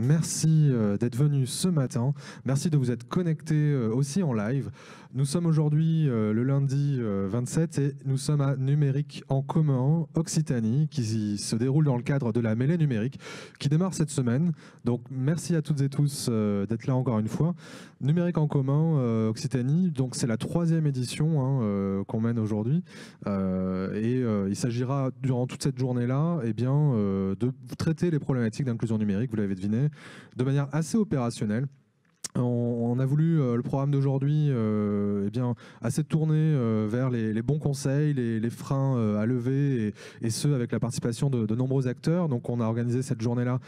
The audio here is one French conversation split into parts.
merci d'être venu ce matin. Merci de vous être connectés aussi en live. Nous sommes aujourd'hui le lundi 27 et nous sommes à Numérique en commun Occitanie qui se déroule dans le cadre de la mêlée numérique qui démarre cette semaine. Donc merci à toutes et tous d'être là encore une fois. Numérique en commun Occitanie, donc c'est la 3e édition qu'on mène aujourd'hui il s'agira durant toute cette journée-là de traiter les problématiques d'inclusion numérique, vous l'avez deviné, de manière assez opérationnelle. On a voulu le programme d'aujourd'hui assez tourné vers les bons conseils, les freins à lever et ce avec la participation de nombreux acteurs. Donc on a organisé cette journée-là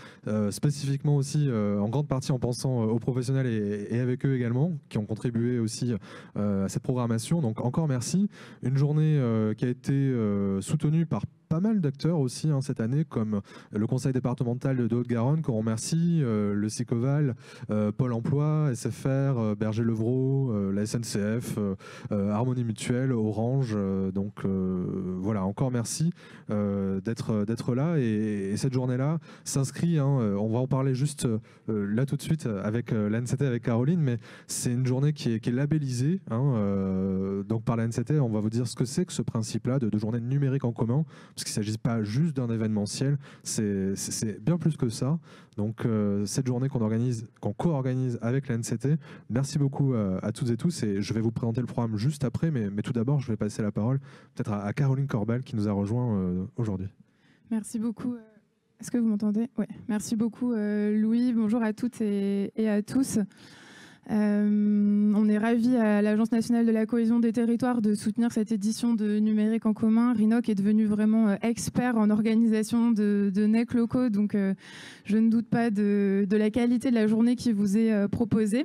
spécifiquement aussi en grande partie en pensant aux professionnels et avec eux également qui ont contribué aussi à cette programmation. Donc encore merci. Une journée qui a été soutenue par pas mal d'acteurs aussi cette année, comme le conseil départemental de Haute-Garonne, qu'on remercie, le SICOVAL, Pôle emploi, SFR, Berger-Levrault, la SNCF, Harmonie Mutuelle, Orange. Voilà, encore merci d'être là. Et cette journée-là s'inscrit, on va en parler juste là tout de suite avec l'ANCT, avec Caroline, mais c'est une journée qui est labellisée donc par l'ANCT. On va vous dire ce que c'est que ce principe-là de journée numérique en commun, parce qu'il ne s'agit pas juste d'un événementiel, c'est bien plus que ça. Donc cette journée qu'on co-organise avec l'ANCT, merci beaucoup à toutes et tous, et je vais vous présenter le programme juste après, mais tout d'abord je vais passer la parole peut-être à Caroline Corbal qui nous a rejoint aujourd'hui. Merci beaucoup. Est-ce que vous m'entendez? Oui. Merci beaucoup Louis, bonjour à toutes et à tous. On est ravis à l'Agence nationale de la cohésion des territoires de soutenir cette édition de Numérique en commun. Rinoc est devenu vraiment expert en organisation de NEC locaux, donc je ne doute pas de la qualité de la journée qui vous est proposée.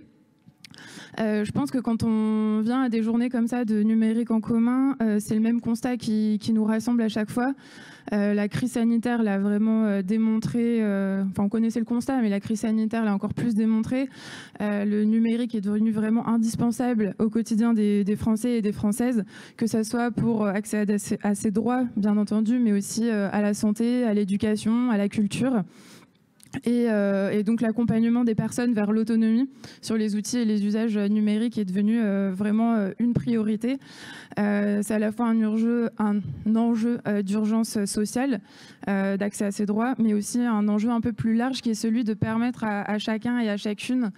Je pense que quand on vient à des journées comme ça de numérique en commun, c'est le même constat qui nous rassemble à chaque fois. La crise sanitaire l'a vraiment démontré, on connaissait le constat, mais la crise sanitaire l'a encore plus démontré. Le numérique est devenu vraiment indispensable au quotidien des Français et des Françaises, que ce soit pour accéder à ses droits, bien entendu, mais aussi à la santé, à l'éducation, à la culture. Et donc l'accompagnement des personnes vers l'autonomie sur les outils et les usages numériques est devenu vraiment une priorité. C'est à la fois un enjeu d'urgence sociale, d'accès à ses droits, mais aussi un enjeu un peu plus large qui est celui de permettre à chacun et à chacune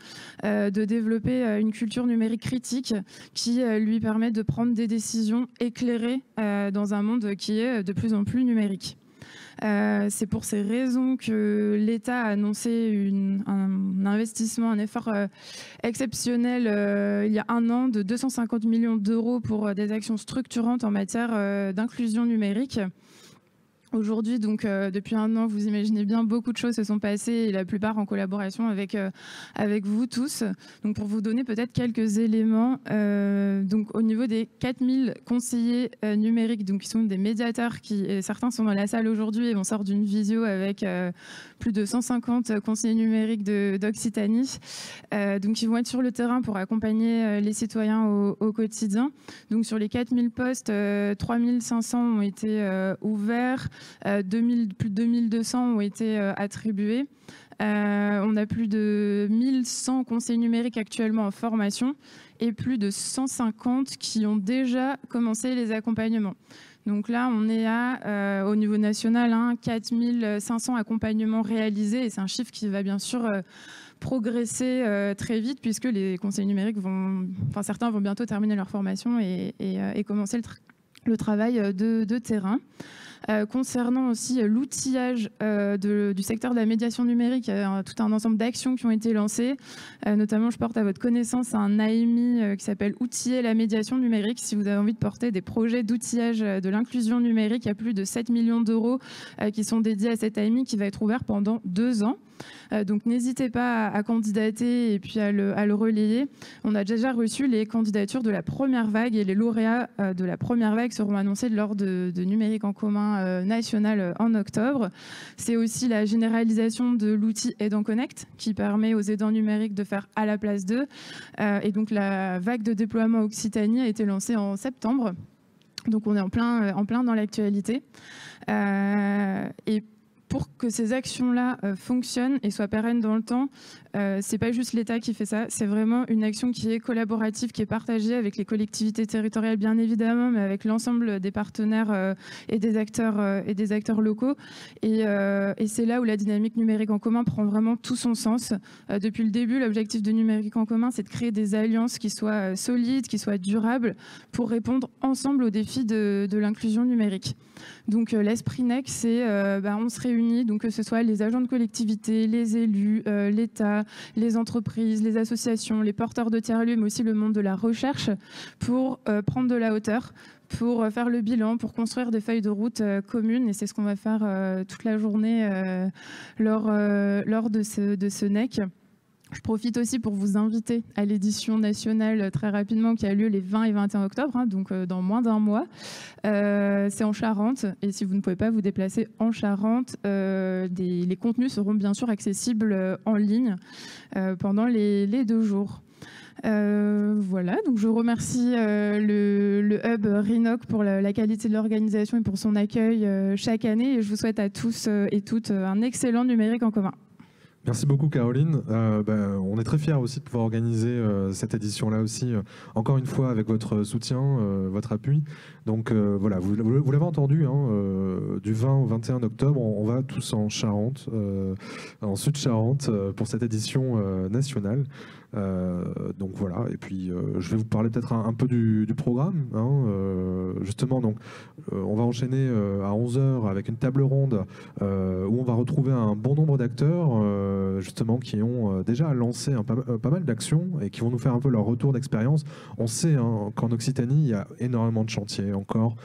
de développer une culture numérique critique qui lui permet de prendre des décisions éclairées dans un monde qui est de plus en plus numérique. C'est pour ces raisons que l'État a annoncé un investissement, un effort exceptionnel il y a un an de 250 millions d'euros pour des actions structurantes en matière d'inclusion numérique. Aujourd'hui, donc depuis un an, vous imaginez bien, beaucoup de choses se sont passées et la plupart en collaboration avec vous tous. Donc pour vous donner peut-être quelques éléments, donc au niveau des 4000 conseillers numériques, donc qui sont des médiateurs, certains sont dans la salle aujourd'hui et on sort d'une visio avec plus de 150 conseillers numériques d'Occitanie, donc ils vont être sur le terrain pour accompagner les citoyens au quotidien. Donc sur les 4000 postes, 3500 ont été ouverts. Plus de 2200 ont été attribués. On a plus de 1100 conseillers numériques actuellement en formation et plus de 150 qui ont déjà commencé les accompagnements. Donc là, on est au niveau national, 4500 accompagnements réalisés et c'est un chiffre qui va bien sûr progresser très vite puisque les conseillers numériques certains vont bientôt terminer leur formation et commencer le travail de terrain. Concernant aussi l'outillage du secteur de la médiation numérique, il y a tout un ensemble d'actions qui ont été lancées. Notamment, je porte à votre connaissance un AMI qui s'appelle Outiller la médiation numérique. Si vous avez envie de porter des projets d'outillage de l'inclusion numérique, il y a plus de 7 millions d'euros qui sont dédiés à cet AMI qui va être ouvert pendant 2 ans. Donc n'hésitez pas à candidater et puis à le relayer. On a déjà reçu les candidatures de la première vague et les lauréats de la première vague seront annoncés lors de Numérique en commun national en octobre. C'est aussi la généralisation de l'outil Aidant Connect qui permet aux aidants numériques de faire à la place d'eux. Et donc la vague de déploiement Occitanie a été lancée en septembre. Donc on est en plein dans l'actualité. Et pour que ces actions-là fonctionnent et soient pérennes dans le temps, c'est pas juste l'État qui fait ça, c'est vraiment une action qui est collaborative, qui est partagée avec les collectivités territoriales bien évidemment, mais avec l'ensemble des partenaires et des acteurs locaux. Et c'est là où la dynamique numérique en commun prend vraiment tout son sens. Depuis le début, l'objectif de numérique en commun, c'est de créer des alliances qui soient solides, qui soient durables, pour répondre ensemble aux défis de l'inclusion numérique. Donc l'esprit NEC, c'est on se réunit, donc que ce soit les agents de collectivité, les élus, l'État, les entreprises, les associations, les porteurs de tiers-lieux, mais aussi le monde de la recherche, pour prendre de la hauteur, pour faire le bilan, pour construire des feuilles de route communes. Et c'est ce qu'on va faire toute la journée lors de ce NEC. Je profite aussi pour vous inviter à l'édition nationale très rapidement qui a lieu les 20 et 21 octobre, donc dans moins d'un mois. C'est en Charente, et si vous ne pouvez pas vous déplacer en Charente, les contenus seront bien sûr accessibles en ligne pendant les 2 jours. Voilà, donc je remercie le Hub RINOC pour la qualité de l'organisation et pour son accueil chaque année, et je vous souhaite à tous et toutes un excellent numérique en commun. Merci beaucoup Caroline. On est très fiers aussi de pouvoir organiser cette édition-là aussi, encore une fois avec votre soutien, votre appui. Donc voilà, vous l'avez entendu, du 20 au 21 octobre, on va tous en Charente, en Sud-Charente, pour cette édition nationale. Donc voilà, et puis je vais vous parler peut-être un peu du programme. Justement, donc, on va enchaîner à 11h avec une table ronde où on va retrouver un bon nombre d'acteurs justement qui ont déjà lancé pas mal d'actions et qui vont nous faire un peu leur retour d'expérience. On sait qu'en Occitanie, il y a énormément de chantiers encore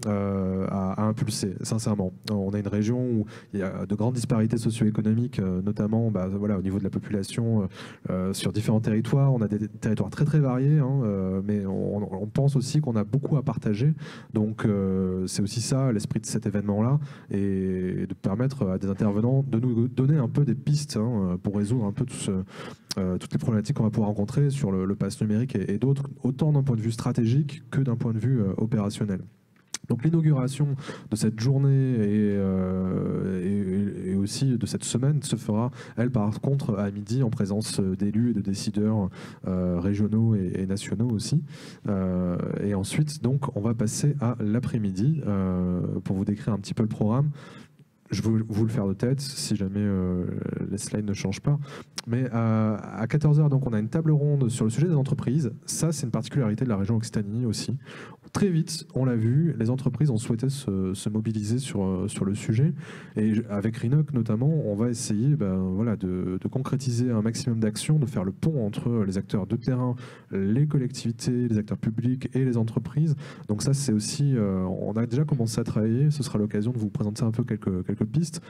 à impulser, sincèrement. On a une région où il y a de grandes disparités socio-économiques, notamment au niveau de la population sur différents territoires. On a des territoires très très variés, mais on pense aussi qu'on a beaucoup à partager. Donc c'est aussi ça l'esprit de cet événement-là, et de permettre à des intervenants de nous donner un peu des pistes pour résoudre un peu toutes les problématiques qu'on va pouvoir rencontrer sur le pass numérique et d'autres, autant d'un point de vue stratégique que d'un point de vue opérationnel. Donc l'inauguration de cette journée et aussi de cette semaine se fera, elle, par contre, à midi, en présence d'élus et de décideurs régionaux et nationaux aussi. Et ensuite, donc, on va passer à l'après-midi pour vous décrire un petit peu le programme. Je vais vous le faire de tête, si jamais les slides ne changent pas. Mais à 14h, donc, on a une table ronde sur le sujet des entreprises. Ça, c'est une particularité de la région Occitanie aussi. Très vite, on l'a vu, les entreprises ont souhaité se mobiliser sur le sujet. Et avec RINOC notamment, on va essayer de concrétiser un maximum d'actions, de faire le pont entre les acteurs de terrain, les collectivités, les acteurs publics et les entreprises. Donc ça, c'est aussi... on a déjà commencé à travailler. Ce sera l'occasion de vous présenter un peu quelques pistes,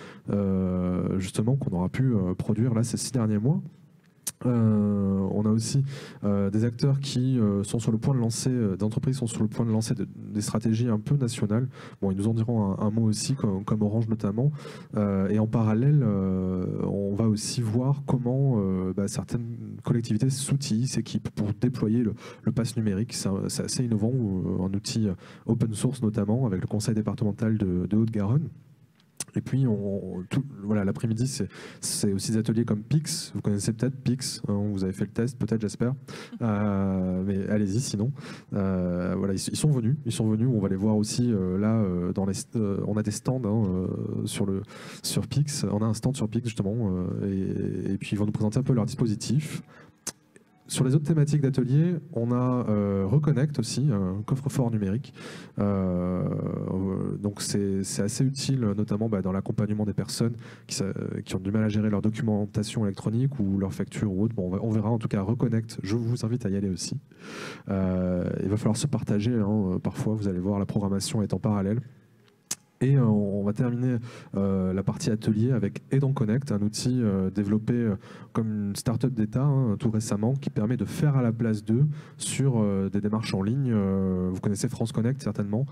justement, qu'on aura pu produire là ces 6 derniers mois. On a aussi des acteurs qui sont sur le point de lancer, des entreprises sont sur le point de lancer des stratégies un peu nationales. Bon, ils nous en diront un mot aussi, comme Orange notamment. Et en parallèle, on va aussi voir comment certaines collectivités s'outillent, s'équipent pour déployer le pass numérique. C'est assez innovant, un outil open source notamment, avec le conseil départemental de Haute-Garonne. Et puis, l'après-midi, c'est aussi des ateliers comme Pix. Vous connaissez peut-être Pix, vous avez fait le test, peut-être, j'espère. Mais allez-y, sinon. Ils sont venus. On va les voir aussi là. On a des stands sur Pix. On a un stand sur Pix, justement. Et puis, ils vont nous présenter un peu leur dispositif. Sur les autres thématiques d'atelier, on a Reconnect aussi, un coffre-fort numérique. Donc c'est assez utile, notamment dans l'accompagnement des personnes qui ont du mal à gérer leur documentation électronique ou leur facture ou autre. Bon, on verra en tout cas Reconnect. Je vous invite à y aller aussi. Il va falloir se partager. Parfois, vous allez voir, la programmation est en parallèle. Et on va terminer la partie atelier avec Aidant Connect, un outil développé comme une start-up d'État tout récemment, qui permet de faire à la place d'eux sur des démarches en ligne. Vous connaissez France Connect certainement.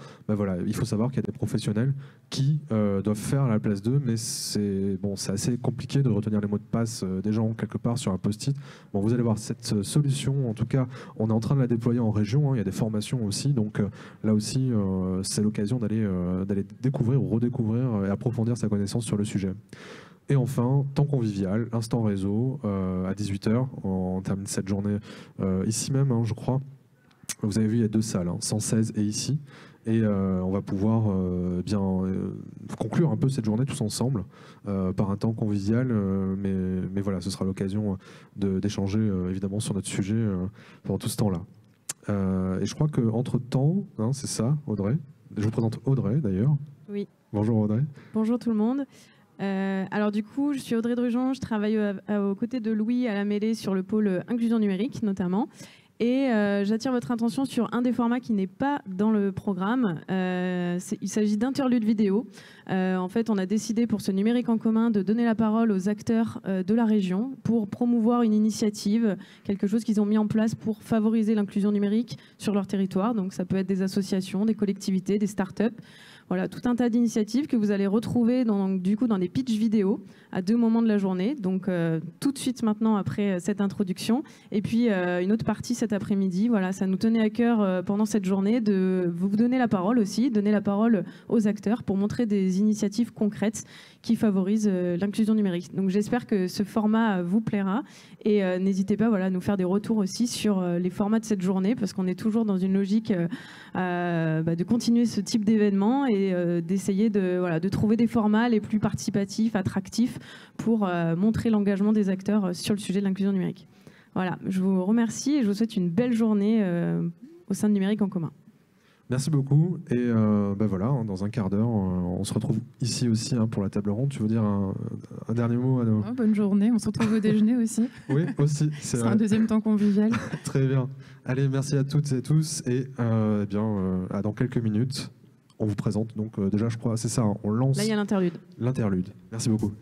Il faut savoir qu'il y a des professionnels qui doivent faire à la place d'eux, mais c'est assez compliqué de retenir les mots de passe des gens quelque part sur un post-it. Bon, vous allez voir cette solution, en tout cas, on est en train de la déployer en région. Il y a des formations aussi, donc là aussi, c'est l'occasion d'aller découvrir découvrir ou redécouvrir et approfondir sa connaissance sur le sujet. Et enfin, temps convivial, instant réseau, à 18h, on termine cette journée ici même, hein, je crois. Vous avez vu, il y a 2 salles, hein, 116 et ici. Et on va pouvoir conclure un peu cette journée tous ensemble par un temps convivial. Mais voilà, ce sera l'occasion d'échanger évidemment sur notre sujet pendant tout ce temps-là. Et je crois qu'entre-temps, hein, c'est ça, Audrey. Je vous présente Audrey d'ailleurs. Oui. Bonjour Audrey. Bonjour tout le monde. Alors du coup, je suis Audrey Drujon, je travaille aux côtés de Louis à la Mêlée sur le pôle inclusion numérique notamment. Et j'attire votre attention sur un des formats qui n'est pas dans le programme. Il s'agit d'interludes vidéo. En fait, on a décidé pour ce numérique en commun de donner la parole aux acteurs de la région pour promouvoir une initiative, quelque chose qu'ils ont mis en place pour favoriser l'inclusion numérique sur leur territoire. Donc ça peut être des associations, des collectivités, des startups. Voilà, tout un tas d'initiatives que vous allez retrouver dans des pitchs vidéo à 2 moments de la journée. Donc tout de suite maintenant après cette introduction. Et puis une autre partie cet après-midi. Voilà, ça nous tenait à cœur pendant cette journée de vous donner la parole aussi, donner la parole aux acteurs pour montrer des initiatives concrètes qui favorisent l'inclusion numérique. Donc j'espère que ce format vous plaira. Et n'hésitez pas à nous faire des retours aussi sur les formats de cette journée parce qu'on est toujours dans une logique de continuer ce type d'événement et d'essayer de trouver des formats les plus participatifs, attractifs pour montrer l'engagement des acteurs sur le sujet de l'inclusion numérique. Voilà, je vous remercie et je vous souhaite une belle journée au sein de Numérique en commun. Merci beaucoup. Et voilà, dans un quart d'heure, on se retrouve ici aussi pour la table ronde. Tu veux dire un dernier mot à nos... Bonne journée, on se retrouve au déjeuner aussi. Oui, aussi. C'est un deuxième temps convivial. Très bien. Allez, merci à toutes et tous. Et dans quelques minutes, on vous présente. Donc déjà, je crois, c'est ça, on lance... Là, il y a l'interlude. L'interlude. Merci beaucoup.